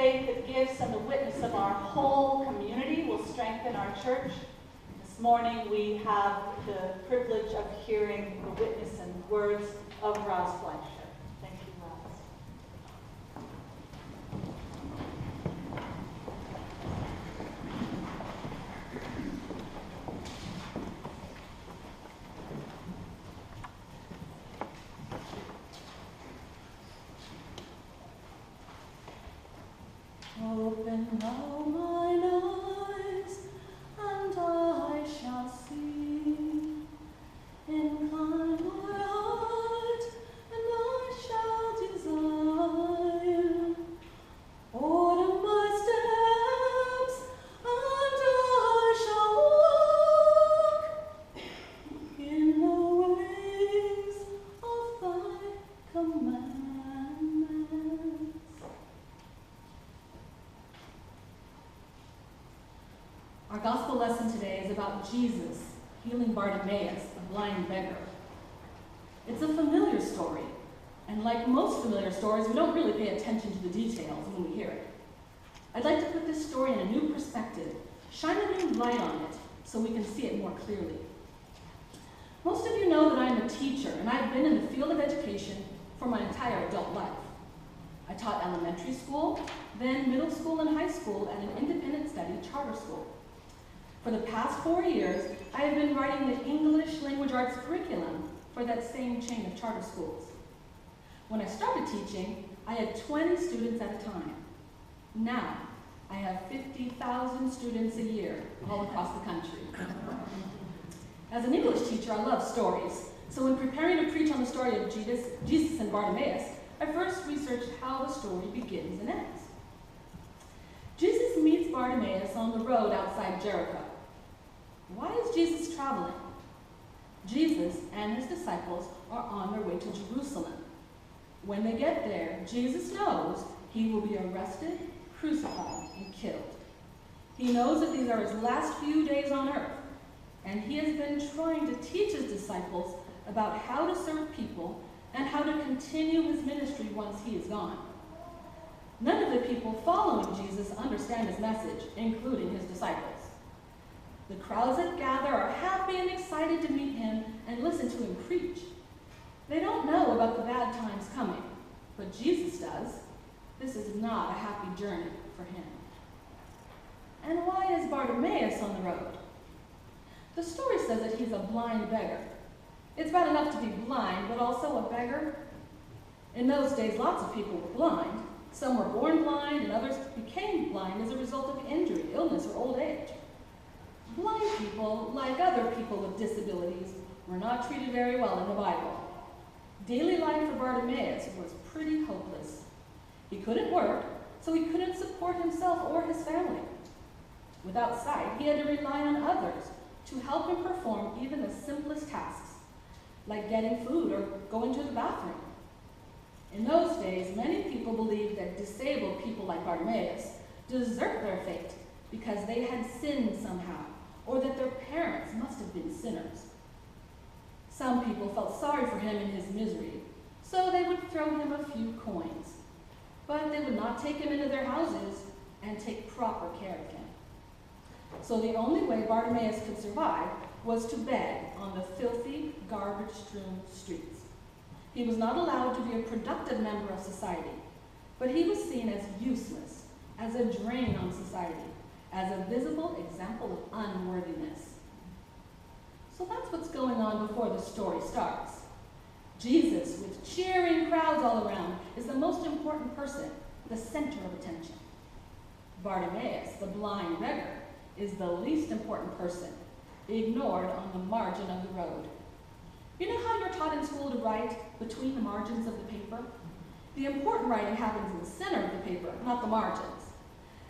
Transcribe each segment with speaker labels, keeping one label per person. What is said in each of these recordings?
Speaker 1: faith it gives and the witness of our whole community will strengthen our church. This morning we have the privilege of hearing the witness and words of Roz Fleischer. Thank you, Roz.
Speaker 2: Open thou mine eyes, and I shall see. Incline my heart, and I shall desire. Order my steps, and I shall walk in the ways of thy commandments. Our gospel lesson today is about Jesus healing Bartimaeus, the blind beggar. It's a familiar story, and like most familiar stories, we don't really pay attention to the details when we hear it. I'd like to put this story in a new perspective, shine a new light on it so we can see it more clearly. Most of you know that I'm a teacher, and I've been in the field of education for my entire adult life. I taught elementary school, then middle school and high school at an independent study charter school. For the past 4 years, I have been writing the English language arts curriculum for that same chain of charter schools. When I started teaching, I had 20 students at a time. Now, I have 50,000 students a year all across the country. As an English teacher, I love stories. So when preparing to preach on the story of Jesus and Bartimaeus, I first researched how the story begins and ends. Jesus meets Bartimaeus on the road outside Jericho. Why is Jesus traveling? Jesus and his disciples are on their way to Jerusalem. When they get there, Jesus knows he will be arrested, crucified, and killed. He knows that these are his last few days on earth, and he has been trying to teach his disciples about how to serve people and how to continue his ministry once he is gone. None of the people following Jesus understand his message, including his disciples. The crowds that gather are happy and excited to meet him and listen to him preach. They don't know about the bad times coming, but Jesus does. This is not a happy journey for him. And why is Bartimaeus on the road? The story says that he's a blind beggar. It's bad enough to be blind, but also a beggar. In those days, lots of people were blind. Some were born blind, and others became blind as a result of injury, illness, or old age. Blind people, like other people with disabilities, were not treated very well in the Bible. Daily life for Bartimaeus was pretty hopeless. He couldn't work, so he couldn't support himself or his family. Without sight, he had to rely on others to help him perform even the simplest tasks, like getting food or going to the bathroom. In those days, many people believed that disabled people like Bartimaeus deserved their fate because they had sinned somehow, or that their parents must have been sinners. Some people felt sorry for him in his misery, so they would throw him a few coins, but they would not take him into their houses and take proper care of him. So the only way Bartimaeus could survive was to beg on the filthy, garbage-strewn streets. He was not allowed to be a productive member of society, but he was seen as useless, as a drain on society, as a visible example of unworthiness. So that's what's going on before the story starts. Jesus, with cheering crowds all around, is the most important person, the center of attention. Bartimaeus, the blind beggar, is the least important person, ignored on the margin of the road. You know how you're taught in school to write between the margins of the paper? The important writing happens in the center of the paper, not the margins.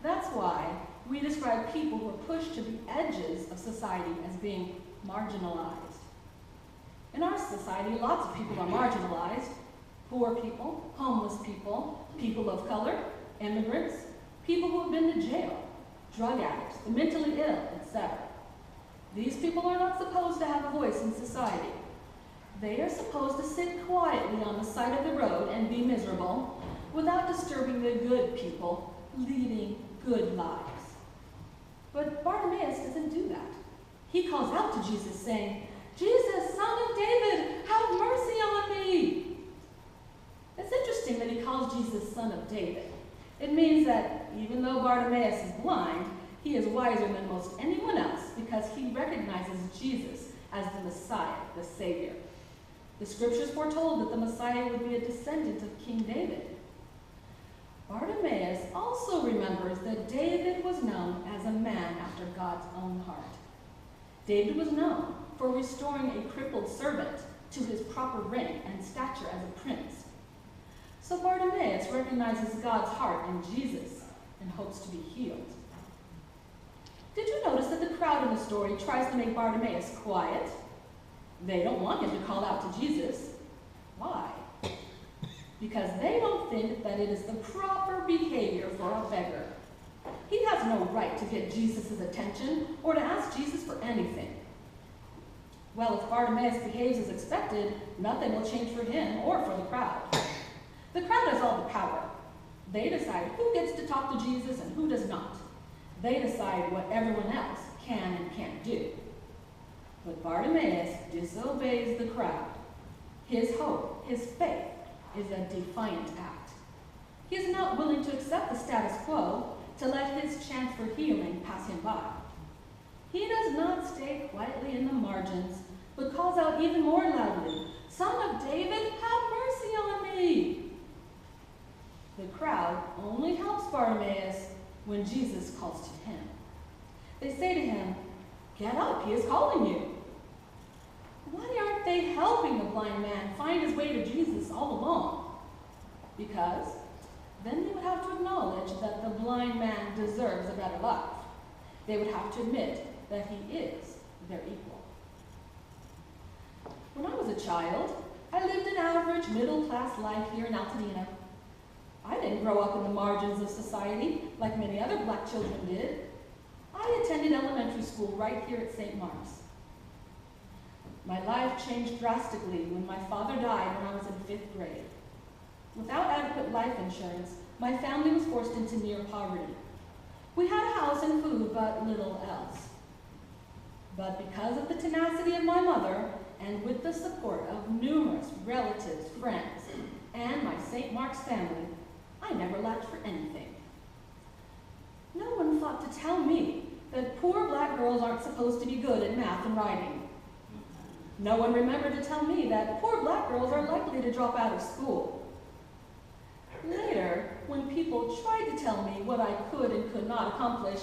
Speaker 2: That's why we describe people who are pushed to the edges of society as being marginalized. In our society, lots of people are marginalized. Poor people, homeless people, people of color, immigrants, people who have been to jail, drug addicts, the mentally ill, etc. These people are not supposed to have a voice in society. They are supposed to sit quietly on the side of the road and be miserable without disturbing the good people leading good lives. But Bartimaeus doesn't do that. He calls out to Jesus saying, "Jesus, Son of David, have mercy on me." It's interesting that he calls Jesus Son of David. It means that even though Bartimaeus is blind, he is wiser than most anyone else because he recognizes Jesus as the Messiah, the Savior. The scriptures foretold that the Messiah would be a descendant of King David. Bartimaeus also remembers that David was known as a man after God's own heart. David was known for restoring a crippled servant to his proper rank and stature as a prince. So Bartimaeus recognizes God's heart in Jesus and hopes to be healed. Did you notice that the crowd in the story tries to make Bartimaeus quiet? They don't want him to call out to Jesus. Why? Because they don't think that it is the proper behavior for a beggar. He has no right to get Jesus' attention or to ask Jesus for anything. Well, if Bartimaeus behaves as expected, nothing will change for him or for the crowd. The crowd has all the power. They decide who gets to talk to Jesus and who does not. They decide what everyone else can and can't do. But Bartimaeus disobeys the crowd. His hope, his faith, is a defiant act. He is not willing to accept the status quo, to let his chance for healing pass him by. He does not stay quietly in the margins, but calls out even more loudly, "Son of David, have mercy on me!" The crowd only helps Bartimaeus when Jesus calls to him. They say to him, "Get up, he is calling you." Why aren't they helping the blind man find his way to Jesus all along? Because then they would have to acknowledge that the blind man deserves a better life. They would have to admit that he is their equal. When I was a child, I lived an average middle-class life here in Altadena. I didn't grow up in the margins of society like many other black children did. I attended elementary school right here at St. Mark's. My life changed drastically when my father died when I was in 5th grade. Without adequate life insurance, my family was forced into near poverty. We had a house and food, but little else. But because of the tenacity of my mother, and with the support of numerous relatives, friends, and my St. Mark's family, I never lacked for anything. No one thought to tell me that poor black girls aren't supposed to be good at math and writing. No one remembered to tell me that poor black girls are likely to drop out of school. Later, when people tried to tell me what I could and could not accomplish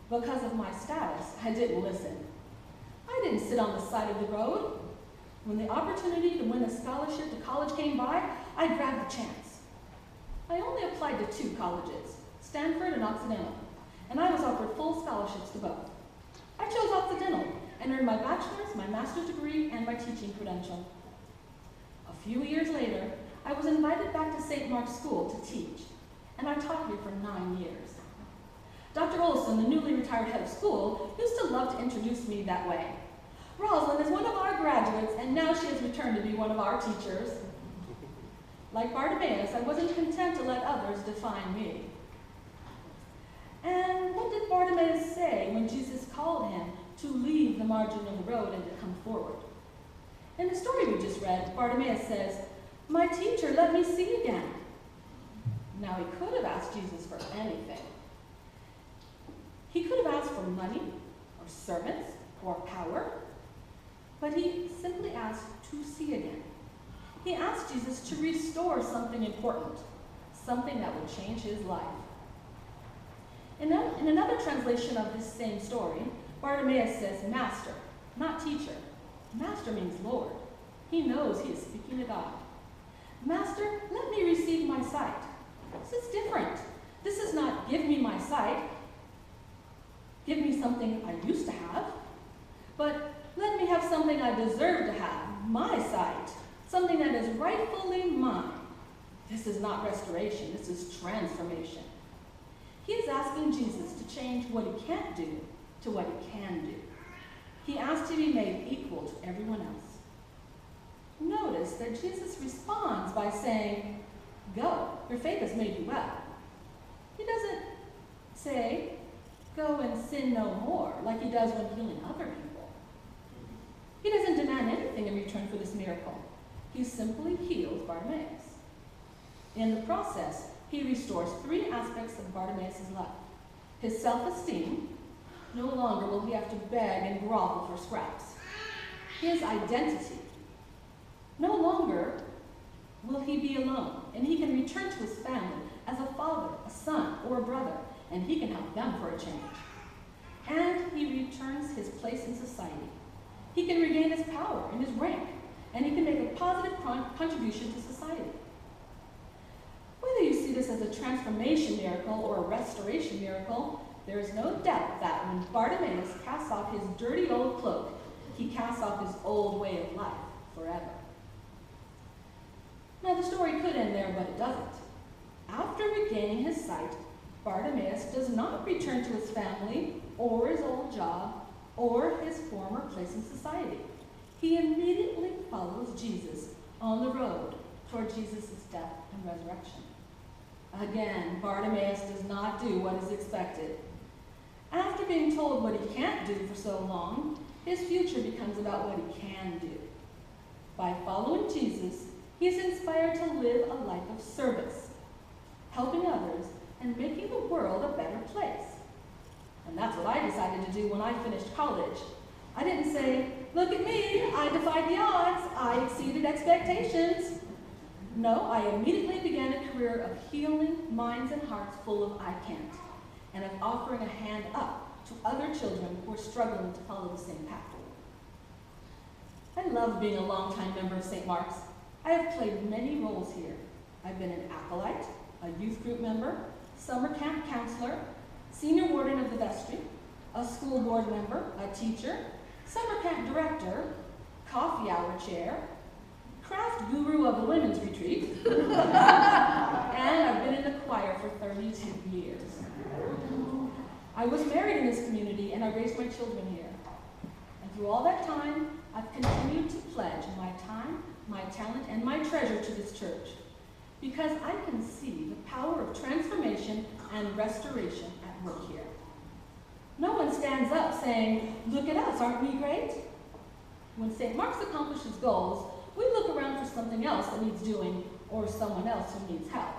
Speaker 2: because of my status, I didn't listen. I didn't sit on the side of the road. When the opportunity to win a scholarship to college came by, I grabbed the chance. I only applied to 2 colleges, Stanford and Occidental, and I was offered full scholarships to both. I chose Occidental and earned my bachelor's, my master's degree, and my teaching credential. A few years later, I was invited back to St. Mark's School to teach, and I taught here for 9 years. Dr. Olson, the newly retired head of school, used to love to introduce me that way. "Rosalind is one of our graduates, and now she has returned to be one of our teachers." Like Bartimaeus, I wasn't content to let others define me. And what did Bartimaeus say when Jesus called him to leave the margin of the road and to come forward? In the story we just read, Bartimaeus says, "My teacher, let me see again." Now, he could have asked Jesus for anything. He could have asked for money, or servants, or power, but he simply asked to see again. He asked Jesus to restore something important, something that would change his life. In another translation of this same story, Bartimaeus says, "Master," not teacher. Master means Lord. He knows he is speaking to God. "Master, let me receive my sight." This is different. This is not "give me my sight," give me something I used to have, but let me have something I deserve to have, my sight, something that is rightfully mine. This is not restoration, this is transformation. He is asking Jesus to change what he can't do to what he can do. He asked to be made equal to everyone else. Notice that Jesus responds by saying, "Go, your faith has made you well." He doesn't say, go and sin no more, like he does when healing other people. He doesn't demand anything in return for this miracle. He simply heals Bartimaeus. In the process, he restores three aspects of Bartimaeus' life. His self-esteem. No longer will he have to beg and grovel for scraps. His identity. No longer will he be alone, and he can return to his family as a father, a son, or a brother, and he can help them for a change. And he returns his place in society. He can regain his power and his rank, and he can make a positive contribution to society. Whether you see this as a transformation miracle or a restoration miracle, there is no doubt that when Bartimaeus casts off his dirty old cloak, he casts off his old way of life forever. Now, the story could end there, but it doesn't. After regaining his sight, Bartimaeus does not return to his family or his old job or his former place in society. He immediately follows Jesus on the road toward Jesus' death and resurrection. Again, Bartimaeus does not do what is expected. After being told what he can't do for so long, his future becomes about what he can do. By following Jesus, he is inspired to live a life of service, helping others and making the world a better place. And that's what I decided to do when I finished college. I didn't say, look at me, I defied the odds, I exceeded expectations. No, I immediately began a career of healing minds and hearts full of I can't, and of offering a hand up to other children who are struggling to follow the same path. I love being a longtime member of St. Mark's. I have played many roles here. I've been an acolyte, a youth group member, summer camp counselor, senior warden of the vestry, a school board member, a teacher, summer camp director, coffee hour chair, craft guru of the women's retreat, and I've been in the choir for 32 years. I was married in this community and I raised my children here. And through all that time, I've continued to pledge my time, my talent, and my treasure to this church because I can see the power of transformation and restoration at work here. No one stands up saying, look at us, aren't we great? When St. Mark's accomplishes goals, we look around for something else that needs doing or someone else who needs help,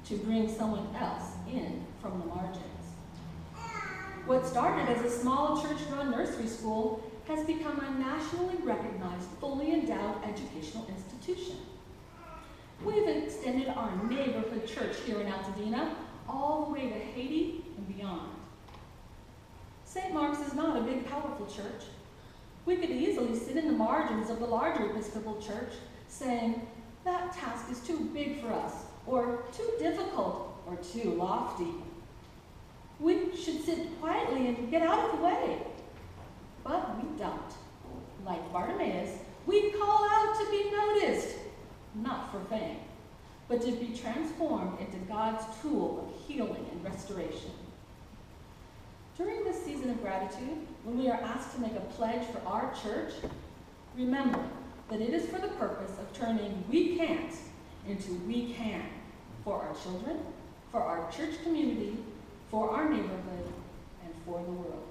Speaker 2: to bring someone else in from the margins. What started as a small church-run nursery school has become a nationally recognized, fully endowed educational institution. We've extended our neighborhood church here in Altadena all the way to Haiti and beyond. St. Mark's is not a big, powerful church. We could easily sit in the margins of the larger Episcopal Church saying, that task is too big for us, or too difficult, or too lofty. We should sit quietly and get out of the way. But we don't. Like Bartimaeus, we call out to be noticed, not for fame, but to be transformed into God's tool of healing and restoration. During this season of gratitude, when we are asked to make a pledge for our church, remember that it is for the purpose of turning we can't into we can for our children, for our church community, for our neighborhood, and for the world.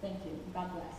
Speaker 2: Thank you. God bless.